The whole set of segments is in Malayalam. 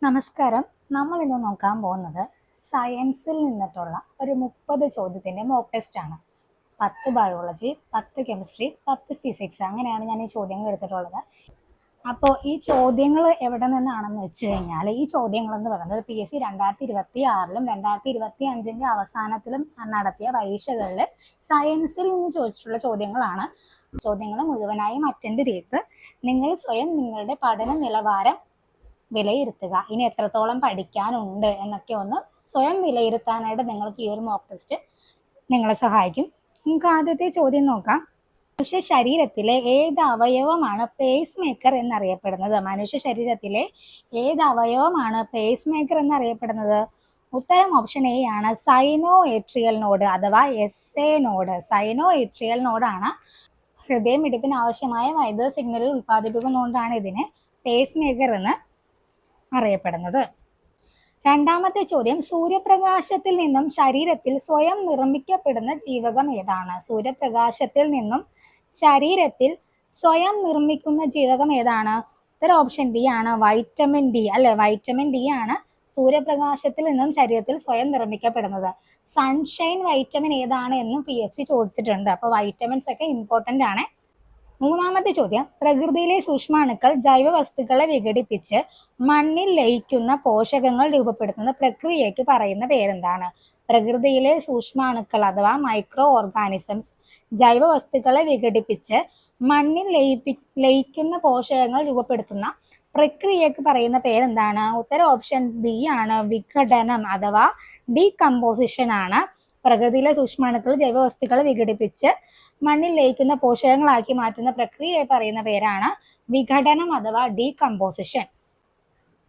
നമസ്കാരം. നമ്മൾ ഇന്ന് നോക്കാൻ പോകുന്നത് സയൻസിൽ നിന്നിട്ടുള്ള ഒരു 30 ചോദ്യത്തിൻ്റെ മോക്ക് ടെസ്റ്റ് ആണ്. 10 ബയോളജി, 10 കെമിസ്ട്രി, 10 ഫിസിക്സ്, അങ്ങനെയാണ് ഞാൻ ഈ ചോദ്യങ്ങൾ എടുത്തിട്ടുള്ളത്. അപ്പോൾ ഈ ചോദ്യങ്ങൾ എവിടെ നിന്നാണെന്ന് വെച്ച് കഴിഞ്ഞാൽ, ഈ ചോദ്യങ്ങളെന്ന് പറയുന്നത് PSC 2026-ലും 2025-ൻ്റെ അവസാനത്തിലും നടത്തിയ പരീക്ഷകളിൽ സയൻസിൽ നിന്ന് ചോദിച്ചിട്ടുള്ള ചോദ്യങ്ങളാണ്. ചോദ്യങ്ങൾ മുഴുവനായും അറ്റൻഡ് ചെയ്ത് നിങ്ങൾ സ്വയം നിങ്ങളുടെ പഠന നിലവാരം വിലയിരുത്തുക. ഇനി എത്രത്തോളം പഠിക്കാനുണ്ട് എന്നൊക്കെ ഒന്ന് സ്വയം വിലയിരുത്താനായിട്ട് നിങ്ങൾക്ക് ഈ ഒരു മോക്ക് ടെസ്റ്റ് നിങ്ങളെ സഹായിക്കും. നമുക്ക് ആദ്യത്തെ ചോദ്യം നോക്കാം. മനുഷ്യ ശരീരത്തിലെ ഏത് അവയവമാണ് പേസ് മേക്കർ എന്നറിയപ്പെടുന്നത്? മനുഷ്യ ശരീരത്തിലെ ഏത് അവയവമാണ് പേസ് മേക്കർ എന്നറിയപ്പെടുന്നത്? ഉത്തരം ഓപ്ഷൻ എ ആണ്, സൈനോ ഏട്രിയൽ നോഡ് അഥവാ SA നോഡ്. സൈനോ ഏട്രിയൽ നോഡാണ് ഹൃദയമിടിപ്പിന് ആവശ്യമായ വൈദ്യുത സിഗ്നലുകൾ ഉൽപ്പാദിപ്പിക്കുന്നതുകൊണ്ടാണ് ഇതിനെ പേസ് മേക്കർ എന്ന് അറിയപ്പെടുന്നത്. രണ്ടാമത്തെ ചോദ്യം, സൂര്യപ്രകാശത്തിൽ നിന്നും ശരീരത്തിൽ സ്വയം നിർമ്മിക്കപ്പെടുന്ന ജീവകം ഏതാണ്? സൂര്യപ്രകാശത്തിൽ നിന്നും ശരീരത്തിൽ സ്വയം നിർമ്മിക്കുന്ന ജീവകം ഏതാണ്? ഉത്തരം ഓപ്ഷൻ ഡി ആണ്, വൈറ്റമിൻ ഡി. അല്ലെ, വൈറ്റമിൻ ഡി ആണ് സൂര്യപ്രകാശത്തിൽ നിന്നും ശരീരത്തിൽ സ്വയം നിർമ്മിക്കപ്പെടുന്നത്. സൺഷൈൻ വൈറ്റമിൻ ഏതാണ് എന്നും PSC ചോദിച്ചിട്ടുണ്ട്. അപ്പോൾ വൈറ്റമിൻസ് ഒക്കെ ഇമ്പോർട്ടൻ്റ് ആണ്. മൂന്നാമത്തെ ചോദ്യം, പ്രകൃതിയിലെ സൂക്ഷ്മാണുക്കൾ ജൈവ വസ്തുക്കളെ വിഘടിപ്പിച്ച് മണ്ണിൽ ലയിക്കുന്ന പോഷകങ്ങൾ രൂപപ്പെടുത്തുന്ന പ്രക്രിയയ്ക്ക് പറയുന്ന പേരെന്താണ്? പ്രകൃതിയിലെ സൂക്ഷ്മാണുക്കൾ അഥവാ മൈക്രോ ഓർഗാനിസംസ് ജൈവ വസ്തുക്കളെ വിഘടിപ്പിച്ച് മണ്ണിൽ ലയിക്കുന്ന പോഷകങ്ങൾ രൂപപ്പെടുത്തുന്ന പ്രക്രിയയ്ക്ക് പറയുന്ന പേരെന്താണ്? ഉത്തരം ഓപ്ഷൻ ബി ആണ്, വിഘടനം അഥവാ ഡീകമ്പോസിഷൻ ആണ്. പ്രകൃതിയിലെ സൂക്ഷ്മാണുക്കൾ ജൈവ വസ്തുക്കളെ വിഘടിപ്പിച്ച് മണ്ണിൽ ലയിക്കുന്ന പോഷകങ്ങളാക്കി മാറ്റുന്ന പ്രക്രിയയെ പറയുന്ന പേരാണ് വിഘടനം അഥവാ ഡീകമ്പോസിഷൻ.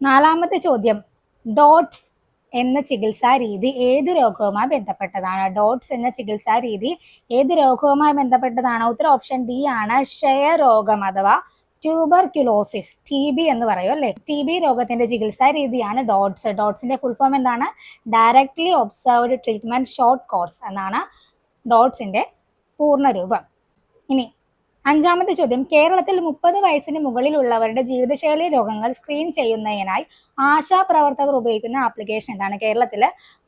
നാലാമത്തെ ചോദ്യം, ഡോട്ട്സ് എന്ന ചികിത്സാ രീതി ഏത് രോഗവുമായി ബന്ധപ്പെട്ടതാണ്? ഡോട്ട്സ് എന്ന ചികിത്സാ രീതി ഏത് രോഗവുമായി ബന്ധപ്പെട്ടതാണ്? ഉത്തരം ഓപ്ഷൻ ഡി ആണ്, ക്ഷയരോഗം അഥവാ ട്യൂബർക്യുലോസിസ്, TB എന്ന് പറയും അല്ലേ. TB രോഗത്തിന്റെ ചികിത്സാ രീതിയാണ് ഡോട്ട്സ്. ഡോട്ട്സിന്റെ ഫുൾ ഫോം എന്താണ്? Directly observed treatment short course എന്നാണ് ഡോട്ട്സിന്റെ പൂർണ്ണരൂപം. ഇനി അഞ്ചാമത്തെ ചോദ്യം, കേരളത്തിൽ 30 വയസ്സിന് മുകളിലുള്ളവരുടെ ജീവിതശൈലി രോഗങ്ങൾ സ്ക്രീൻ ചെയ്യുന്നതിനായി ആശാപ്രവർത്തകർ ഉപയോഗിക്കുന്ന ആപ്ലിക്കേഷൻ എന്താണ്? കേരളത്തിൽ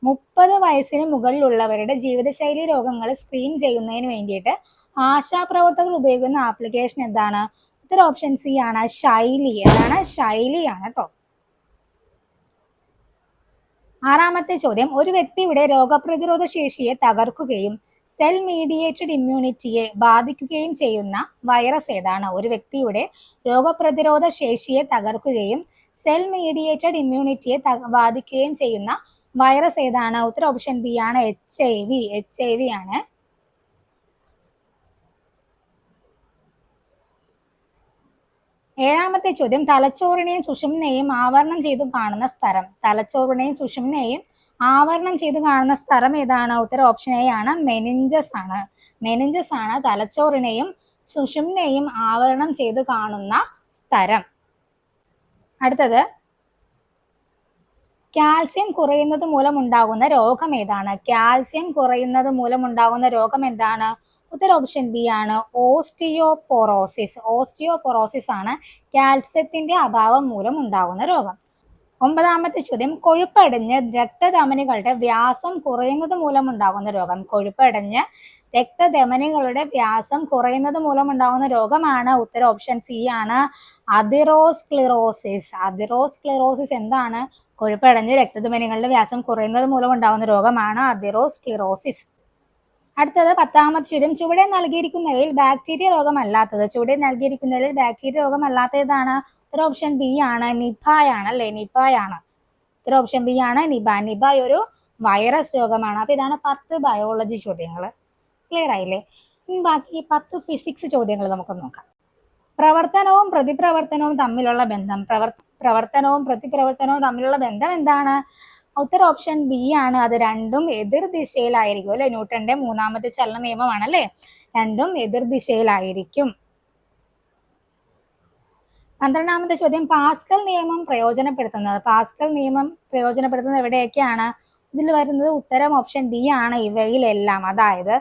30 വയസ്സിന് മുകളിലുള്ളവരുടെ ജീവിതശൈലി രോഗങ്ങൾ സ്ക്രീൻ ചെയ്യുന്നതിന് വേണ്ടിയിട്ട് ആശാപ്രവർത്തകർ ഉപയോഗിക്കുന്ന ആപ്ലിക്കേഷൻ എന്താണ്? ഉത്തരം ഓപ്ഷൻ സി ആണ്, ശൈലി. എന്താണ്? ശൈലിയാണ് കേട്ടോ. ആറാമത്തെ ചോദ്യം, ഒരു വ്യക്തിയുടെ രോഗപ്രതിരോധ ശേഷിയെ തകർക്കുകയും സെൽ മീഡിയേറ്റഡ് ഇമ്മ്യൂണിറ്റിയെ ബാധിക്കുകയും ചെയ്യുന്ന വൈറസ് ഏതാണ്? ഒരു വ്യക്തിയുടെ രോഗപ്രതിരോധ ശേഷിയെ തകർക്കുകയും സെൽ മീഡിയേറ്റഡ് ഇമ്മ്യൂണിറ്റിയെ ബാധിക്കുകയും ചെയ്യുന്ന വൈറസ് ഏതാണ്? ഉത്തരം ഓപ്ഷൻ ബി ആണ്, HIV ആണ്. ഏഴാമത്തെ ചോദ്യം, തലച്ചോറിനെയും സുഷുമ്നയെയും ആവരണം ചെയ്തു കാണുന്ന സ്ഥലം. തലച്ചോറിനെയും സുഷുമ്നയെയും ആവരണം ചെയ്തു കാണുന്ന സ്ഥലം ഏതാണ്? ഉത്തരം ഓപ്ഷൻ എ ആണ്, മെനിഞ്ചസ് ആണ്. മെനിഞ്ചസ് ആണ് തലച്ചോറിനെയും സുഷുമ്നയെയും ആവരണം ചെയ്തു കാണുന്ന സ്ഥലം. അടുത്തത്, കാൽസ്യം കുറയുന്നത് മൂലം ഉണ്ടാകുന്ന രോഗം ഏതാണ്? കാൽസ്യം കുറയുന്നത് മൂലം ഉണ്ടാകുന്ന രോഗം എന്താണ്? ഉത്തരം ഓപ്ഷൻ ബി ആണ്, ഓസ്റ്റിയോപൊറോസിസ്. ഓസ്റ്റിയോപൊറോസിസ് ആണ് കാൽസ്യത്തിന്റെ അഭാവം മൂലം ഉണ്ടാകുന്ന രോഗം. ഒമ്പതാമത്തെ ചോദ്യം, കൊഴുപ്പടഞ്ഞ് രക്തധമനികളുടെ വ്യാസം കുറയുന്നത് മൂലം ഉണ്ടാകുന്ന രോഗം. കൊഴുപ്പടഞ്ഞ് രക്തധമനികളുടെ വ്യാസം കുറയുന്നത് മൂലം ഉണ്ടാകുന്ന രോഗമാണ്. ഉത്തരം ഓപ്ഷൻ സി ആണ്, അതിറോസ്ക്ലിറോസിസ്. അതിറോസ്ക്ലിറോസിസ് എന്താണ്? കൊഴുപ്പടഞ്ഞ് രക്തധമനികളുടെ വ്യാസം കുറയുന്നത് മൂലം ഉണ്ടാകുന്ന രോഗമാണ് അതിറോസ്ക്ലിറോസിസ്. അടുത്തത് പത്താമത്തെ ചോദ്യം, ചുവടെ നൽകിയിരിക്കുന്നവയിൽ ബാക്ടീരിയ രോഗമല്ലാത്തത്. ചുവടെ നൽകിയിരിക്കുന്നവയിൽ ബാക്ടീരിയ രോഗമല്ലാത്തതാണ്? ഉത്തരം ഓപ്ഷൻ ബി ആണ്, നിപായാണ് അല്ലെ. നിപായാണ്. ഉത്തരം ഓപ്ഷൻ ബി ആണ്, നിപ. നിപ ഒരു വൈറസ് രോഗമാണ്. അപ്പൊ ഇതാണ് 10 ബയോളജി ചോദ്യങ്ങൾ. ക്ലിയർ ആയില്ലേ? ഇനി ബാക്കി 10 ഫിസിക്സ് ചോദ്യങ്ങൾ നമുക്ക് നോക്കാം. പ്രവർത്തനവും പ്രതിപ്രവർത്തനവും തമ്മിലുള്ള ബന്ധം. പ്രവർത്തനവും പ്രതിപ്രവർത്തനവും തമ്മിലുള്ള ബന്ധം എന്താണ്? ഉത്തരം ഓപ്ഷൻ ബി ആണ്, അത് രണ്ടും എതിർ ദിശയിലായിരിക്കും അല്ലെ. ന്യൂട്ടന്റെ മൂന്നാമത്തെ ചലന നിയമമാണ് അല്ലെ. രണ്ടും എതിർ ദിശയിലായിരിക്കും. 12ാമത്തെ ചോദ്യം, പാസ്കൽ നിയമം പ്രയോജനപ്പെടുത്തുന്നത്. പാസ്കൽ നിയമം പ്രയോജനപ്പെടുത്തുന്നത് എവിടെയൊക്കെയാണ്? ഇതിൽ വരുന്നത് ഉത്തരം ഓപ്ഷൻ ഡി ആണ്, ഇവയിലെല്ലാം. അതായത്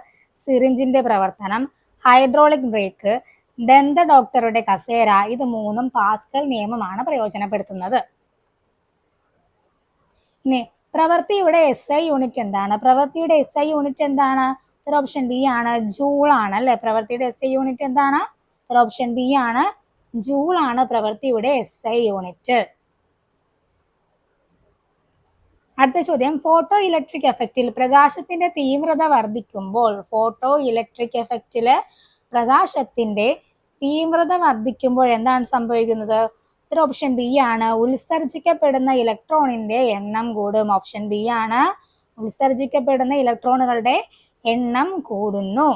സിറിഞ്ചിന്റെ പ്രവർത്തനം, ഹൈഡ്രോളിക് ബ്രേക്ക്, ദന്ത ഡോക്ടറുടെ കസേര, ഇത് മൂന്നും പാസ്കൽ നിയമമാണ് പ്രയോജനപ്പെടുത്തുന്നത്. ഇനി പ്രവൃത്തിയുടെ SI യൂണിറ്റ് എന്താണ്? പ്രവൃത്തിയുടെ SI യൂണിറ്റ് എന്താണ്? ഓപ്ഷൻ ബി ആണ്, ജൂൾ ആണ് അല്ലെ. പ്രവൃത്തിയുടെ SI യൂണിറ്റ് എന്താണ്? ഓപ്ഷൻ ബി ആണ്, ജൂൾ ആണ് പ്രവൃത്തിയുടെ SI യൂണിറ്റ്. അടുത്ത ചോദ്യം, ഫോട്ടോ ഇലക്ട്രിക് എഫക്റ്റിൽ പ്രകാശത്തിന്റെ തീവ്രത വർദ്ധിക്കുമ്പോൾ, ഫോട്ടോ ഇലക്ട്രിക് എഫക്റ്റില് പ്രകാശത്തിന്റെ തീവ്രത വർദ്ധിക്കുമ്പോൾ എന്താണ് സംഭവിക്കുന്നത്? ഓപ്ഷൻ ബി ആണ്, ഉത്സർജിക്കപ്പെടുന്ന ഇലക്ട്രോണിന്റെ എണ്ണം കൂടും. ഓപ്ഷൻ ബി ആണ്, ഉത്സർജിക്കപ്പെടുന്ന ഇലക്ട്രോണുകളുടെ എണ്ണം കൂടുന്നു.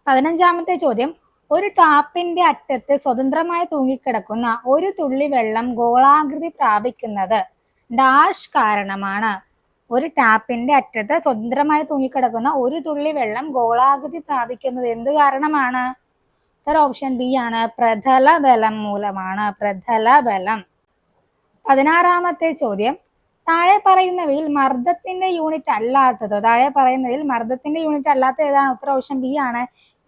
15ാമത്തെ ചോദ്യം, ഒരു ടാപ്പിന്റെ അറ്റത്ത് സ്വതന്ത്രമായി തൂങ്ങിക്കിടക്കുന്ന ഒരു തുള്ളി വെള്ളം ഗോളാകൃതി പ്രാപിക്കുന്നത് ഡാഷ് കാരണമാണ്. ഒരു ടാപ്പിന്റെ അറ്റത്ത് സ്വതന്ത്രമായി തൂങ്ങിക്കിടക്കുന്ന ഒരു തുള്ളി വെള്ളം ഗോളാകൃതി പ്രാപിക്കുന്നത് എന്ത് കാരണമാണ്? ഓപ്ഷൻ ബി ആണ്, പ്രതല ബലം മൂലമാണ്. പ്രതല ബലം. 16ാമത്തെ ചോദ്യം, താഴെ പറയുന്നവയിൽ മർദ്ദത്തിന്റെ യൂണിറ്റ് അല്ലാത്തത്, താഴെ പറയുന്നതിൽ മർദ്ദത്തിന്റെ യൂണിറ്റ് അല്ലാത്തത് ഏതാണ്? ഓപ്ഷൻ ബി ആണ്,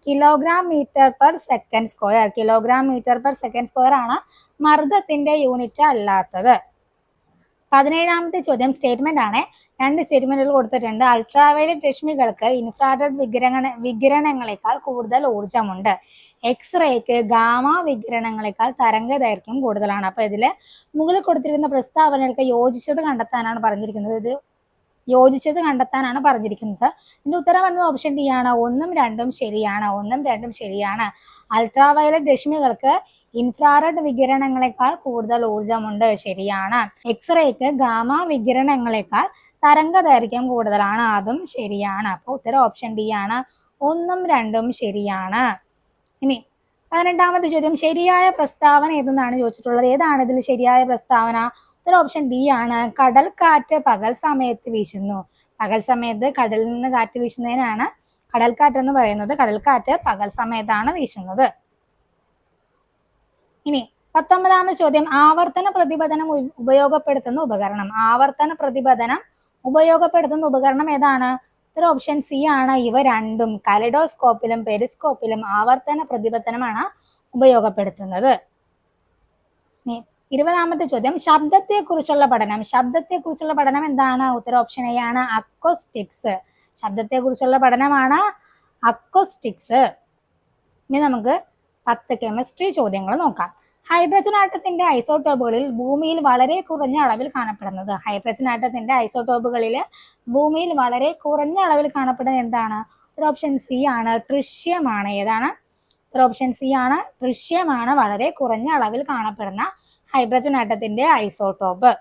kilogram metre per second square. Kilogram metre per second square ആണ് മർദ്ദത്തിന്റെ യൂണിറ്റ് അല്ലാത്തത്. 17ാമത്തെ ചോദ്യം സ്റ്റേറ്റ്മെന്റ് ആണ്. 2 സ്റ്റേറ്റ്മെന്റുകൾ കൊടുത്തിട്ടുണ്ട്. അൾട്രാവയലറ്റ് രശ്മികൾക്ക് ഇൻഫ്രാറെഡ് വികിരണങ്ങളെക്കാൾ കൂടുതൽ ഊർജമുണ്ട്. എക്സ്റേക്ക് ഗാമ വികിരണങ്ങളെക്കാൾ തരംഗ ദൈർഘ്യം കൂടുതലാണ്. അപ്പൊ ഇതില് മുകളിൽ കൊടുത്തിരിക്കുന്ന പ്രസ്താവനകൾക്ക് യോജിച്ചത് കണ്ടെത്താനാണ് പറഞ്ഞിരിക്കുന്നത്. ഇതിന്റെ ഉത്തരം എന്നത് ഓപ്ഷൻ ഡി ആണ്, 1ഉം 2ഉം ശരിയാണ്. 1ഉം 2ഉം ശരിയാണ്. അൾട്രാവയലറ്റ് രശ്മികൾക്ക് ഇൻഫ്രാറെഡ് വികിരണങ്ങളെക്കാൾ കൂടുതൽ ഊർജമുണ്ട്, ശരിയാണ്. എക്സ്റേക്ക് ഗാമ വികിരണങ്ങളെക്കാൾ തരംഗ ദൈർഘ്യം കൂടുതലാണ്, അതും ശരിയാണ്. അപ്പോൾ ഉത്തരം ഓപ്ഷൻ ഡി ആണ്, 1ഉം 2ഉം ശരിയാണ്. ഇനി 18ാമത്തെ ചോദ്യം, ശരിയായ പ്രസ്താവന ഏതെന്നാണ് ചോദിച്ചിട്ടുള്ളത്. ഏതാണ് ഇതിൽ ശരിയായ പ്രസ്താവന? ഓപ്ഷൻ ഡി ആണ്, കടൽ കാറ്റ് പകൽ സമയത്ത് വീശുന്നു. പകൽ സമയത്ത് കടലിൽ നിന്ന് കാറ്റ് വീശുന്നതിനാണ് കടൽക്കാറ്റ് എന്ന് പറയുന്നത്. കടൽക്കാറ്റ് പകൽ സമയത്താണ് വീശുന്നത്. ഇനി 19ാമത്തെ ചോദ്യം, ആവർത്തന പ്രതിപതനം ഉപയോഗപ്പെടുത്തുന്ന ഉപകരണം. ആവർത്തന പ്രതിപതനം ഉപയോഗപ്പെടുത്തുന്ന ഉപകരണം ഏതാണ്? ഓപ്ഷൻ സി ആണ്, ഇവ രണ്ടും. കലൈഡോസ്കോപ്പിലും പെരിസ്കോപ്പിലും ആവർത്തന പ്രതിപതനമാണ് ഉപയോഗപ്പെടുത്തുന്നത്. 20ാമത്തെ ചോദ്യം, ശബ്ദത്തെക്കുറിച്ചുള്ള പഠനം. ശബ്ദത്തെക്കുറിച്ചുള്ള പഠനം എന്താണ്? ഓപ്ഷൻ എ ആണ്, അക്കോസ്റ്റിക്സ്. ശബ്ദത്തെക്കുറിച്ചുള്ള പഠനമാണ് അക്കോസ്റ്റിക്സ്. ഇനി നമുക്ക് 10 കെമിസ്ട്രി ചോദ്യങ്ങൾ നോക്കാം. ഹൈഡ്രജൻ ആറ്റത്തിന്റെ ഐസോടോപ്പുകളിൽ ഭൂമിയിൽ വളരെ കുറഞ്ഞ അളവിൽ കാണപ്പെടുന്നത്. ഹൈഡ്രജൻ ആറ്റത്തിന്റെ ഐസോടോപ്പുകളിൽ ഭൂമിയിൽ വളരെ കുറഞ്ഞ അളവിൽ കാണപ്പെടുന്നത് എന്താണ്? ഓപ്ഷൻ സി ആണ്, ട്രിഷ്യമാണ്. ഏതാണ്? ഓപ്ഷൻ സി ആണ്, ട്രിഷ്യമാണ് വളരെ കുറഞ്ഞ അളവിൽ കാണപ്പെടുന്ന ഹൈഡ്രജൻ ആറ്റത്തിന്റെ ഐസോടോപ്പ്.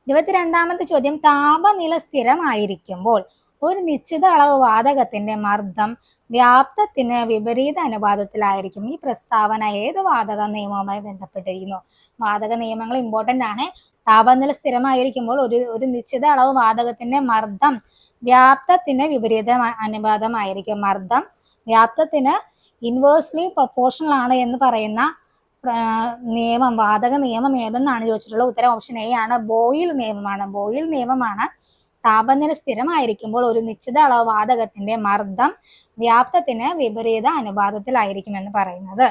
22ാമത്തെ ചോദ്യം, താപനില സ്ഥിരമായിരിക്കുമ്പോൾ ഒരു നിശ്ചിത അളവ് വാതകത്തിന്റെ മർദ്ദം വ്യാപ്തത്തിന് വിപരീത അനുപാതത്തിലായിരിക്കും. ഈ പ്രസ്താവന ഏത് വാതക നിയമവുമായി ബന്ധപ്പെട്ടിരിക്കുന്നു? വാതക നിയമങ്ങൾ ഇമ്പോർട്ടന്റ് ആണ്. താപനില സ്ഥിരമായിരിക്കുമ്പോൾ ഒരു നിശ്ചിത അളവ് വാതകത്തിന്റെ മർദ്ദം വ്യാപ്തത്തിന് വിപരീത അനുപാതമായിരിക്കും. മർദ്ദം വ്യാപ്തത്തിന് ഇൻവേഴ്സ്ലി പ്രൊപ്പോർഷണൽ ആണ് എന്ന് പറയുന്ന നിയമം, വാതക നിയമം ഏതെന്നാണ് ചോദിച്ചിട്ടുള്ളത്. ഉത്തരം ഓപ്ഷൻ എ ആണ്, ബോയിൽ നിയമമാണ്. ബോയിൽ നിയമമാണ് താപനില സ്ഥിരമായിരിക്കുമ്പോൾ ഒരു നിശ്ചിത അളവ് വാതകത്തിന്റെ മർദ്ദം വ്യാപ്തത്തിന് വിപരീത അനുപാതത്തിലായിരിക്കും എന്ന് പറയുന്നത്.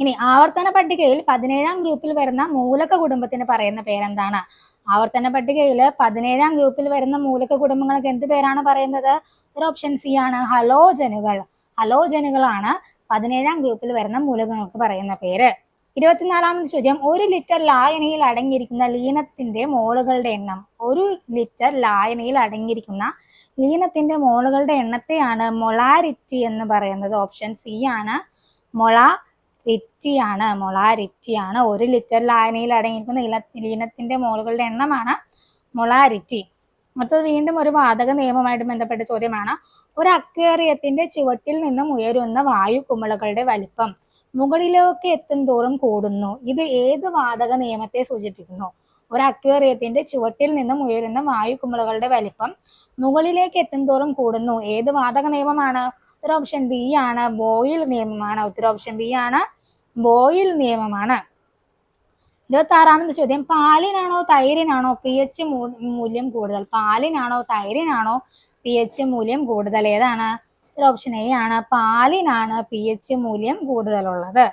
ഇനി ആവർത്തന പട്ടികയിൽ 17ാം ഗ്രൂപ്പിൽ വരുന്ന മൂലക കുടുംബത്തിന് പറയുന്ന പേരെന്താണ്? ആവർത്തന പട്ടികയിൽ 17ാം ഗ്രൂപ്പിൽ വരുന്ന മൂലക കുടുംബങ്ങൾക്ക് എന്ത് പേരാണ് പറയുന്നത്? ഓപ്ഷൻ സി ആണ്, ഹലോജനുകൾ. ഹലോജനുകളാണ് 17ാം ഗ്രൂപ്പിൽ വരുന്ന മൂലകങ്ങൾക്ക് പറയുന്ന പേര്. 24ാമത്തെ ചോദ്യം, 1 ലിറ്റർ ലായനിയിൽ അടങ്ങിയിരിക്കുന്ന ലീനത്തിന്റെ മോളുകളുടെ എണ്ണം. 1 ലിറ്റർ ലായനിയിൽ അടങ്ങിയിരിക്കുന്ന ലീനത്തിന്റെ മോളുകളുടെ എണ്ണത്തെയാണ് മൊളാരിറ്റി എന്ന് പറയുന്നത്. ഓപ്ഷൻ സി ആണ്, മൊളാരിറ്റി ആണ്. മൊളാരിറ്റി ആണ്. 1 ലിറ്റർ ലായനിയിൽ അടങ്ങിയിരിക്കുന്ന ലീനത്തിന്റെ മോളുകളുടെ എണ്ണമാണ് മൊളാരിറ്റി. അപ്പോൾ വീണ്ടും ഒരു വാതക നിയമമായിട്ട് ബന്ധപ്പെട്ട ചോദ്യമാണ്. ഒരു അക്വേറിയത്തിന്റെ ചുവട്ടിൽ നിന്നും ഉയരുന്ന വായു കുമിളകളുടെ വലിപ്പം മുകളിലേക്ക് എത്തുന്തോറും കൂടുന്നു. ഇത് ഏത് വാതക നിയമത്തെ സൂചിപ്പിക്കുന്നു? ഒരു അക്വേറിയത്തിന്റെ ചുവട്ടിൽ നിന്നും ഉയരുന്ന വായു കുമിളകളുടെ വലിപ്പം മുകളിലേക്ക് എത്തുന്തോറും കൂടുന്നു. ഏത് വാതക നിയമമാണ്? ഓപ്ഷൻ ബി ആണ്, ബോയിൽ നിയമമാണ്. ഓപ്ഷൻ ബി ആണ്, ബോയിൽ നിയമമാണ്. 26ാമത്തെ ചോദ്യം, പാലിനാണോ തൈരിനാണോ pH മൂല്യം കൂടുതൽ? പാലിനാണോ തൈരിനാണോ pH മൂല്യം കൂടുതൽ? ഏതാണ്? ഓപ്ഷൻ എ ആണ്, പാലിനാണ് pH മൂല്യം കൂടുതലുള്ളത്.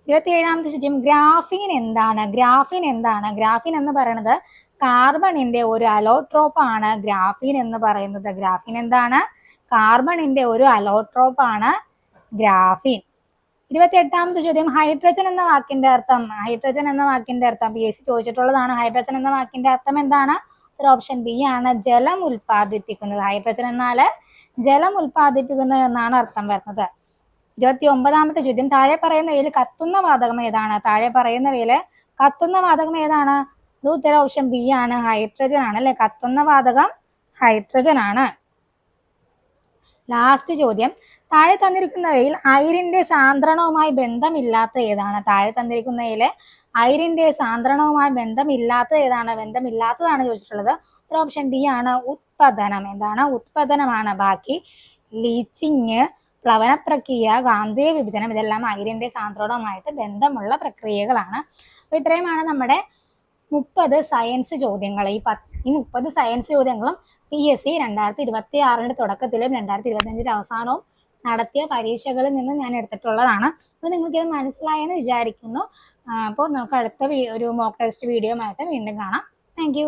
27ാമത്തെ ചോദ്യം, ഗ്രാഫീൻ എന്താണ്? ഗ്രാഫീൻ എന്താണ്? ഗ്രാഫീൻ എന്ന് പറയുന്നത് കാർബണിന്റെ ഒരു അലോട്രോപ്പ് ആണ്. ഗ്രാഫീൻ എന്ന് പറയുന്നത്, ഗ്രാഫീൻ എന്താണ്? കാർബണിന്റെ ഒരു അലോട്രോപ്പ് ആണ് ഗ്രാഫീൻ. 28ാമത്തെ ചോദ്യം, ഹൈഡ്രജൻ എന്ന വാക്കിന്റെ അർത്ഥം. ഹൈഡ്രജൻ എന്ന വാക്കിന്റെ അർത്ഥം PSC ചോദിച്ചിട്ടുള്ളതാണ്. ഹൈഡ്രജൻ എന്ന വാക്കിന്റെ അർത്ഥം എന്താണ്? ഓപ്ഷൻ ബി ആണ്, ജലം ഉൽപ്പാദിപ്പിക്കുന്നത്. ഹൈഡ്രജൻ എന്നാല് ജലം ഉൽപ്പാദിപ്പിക്കുന്നത് എന്നാണ് അർത്ഥം വരുന്നത്. 29ാമത്തെ ചോദ്യം, താഴെ പറയുന്നവയിൽ കത്തുന്ന വാതകം ഏതാണ്? താഴെ പറയുന്നവയിൽ കത്തുന്ന വാതകം ഏതാണ്? ഉത്തരം ഓപ്ഷൻ ബി ആണ്, ഹൈഡ്രജൻ ആണ് അല്ലെ. കത്തുന്ന വാതകം ഹൈഡ്രജൻ ആണ്. ലാസ്റ്റ് ചോദ്യം, താഴെ തന്നിരിക്കുന്നവയിൽ അയിരിന്റെ സാന്ദ്രണവുമായി ബന്ധമില്ലാത്ത ഏതാണ്? താഴെ തന്നിരിക്കുന്നതിൽ അയിരിന്റെ സാന്ദ്രണവുമായി ബന്ധമില്ലാത്ത ഏതാണ്? ബന്ധമില്ലാത്തതാണ് ചോദിച്ചിട്ടുള്ളത്. ഓപ്ഷൻ ഡി ആണ്, ഉത്പതനം. എന്താണ്? ഉത്പതനമാണ്. ബാക്കി ലീച്ചിങ്, പ്ലവന പ്രക്രിയ, കാന്തിക വിഭജനം ഇതെല്ലാം അയിരിന്റെ സാന്ദ്രണവുമായിട്ട് ബന്ധമുള്ള പ്രക്രിയകളാണ്. അപ്പൊ ഇത്രയുമാണ് നമ്മുടെ 30 സയൻസ് ചോദ്യങ്ങൾ. ഈ 30 സയൻസ് ചോദ്യങ്ങളും PSC 2026 തുടക്കത്തിലും 2025 അവസാനവും നടത്തിയ പരീക്ഷകളിൽ നിന്ന് ഞാൻ എടുത്തിട്ടുള്ളതാണ്. അപ്പോൾ നിങ്ങൾക്ക് ഇത് മനസ്സിലായെന്ന് വിചാരിക്കുന്നു. അപ്പോൾ നമുക്ക് അടുത്ത ഒരു മോക്ക് ടെസ്റ്റ് വീഡിയോ ആയിട്ട് വീണ്ടും കാണാം. താങ്ക്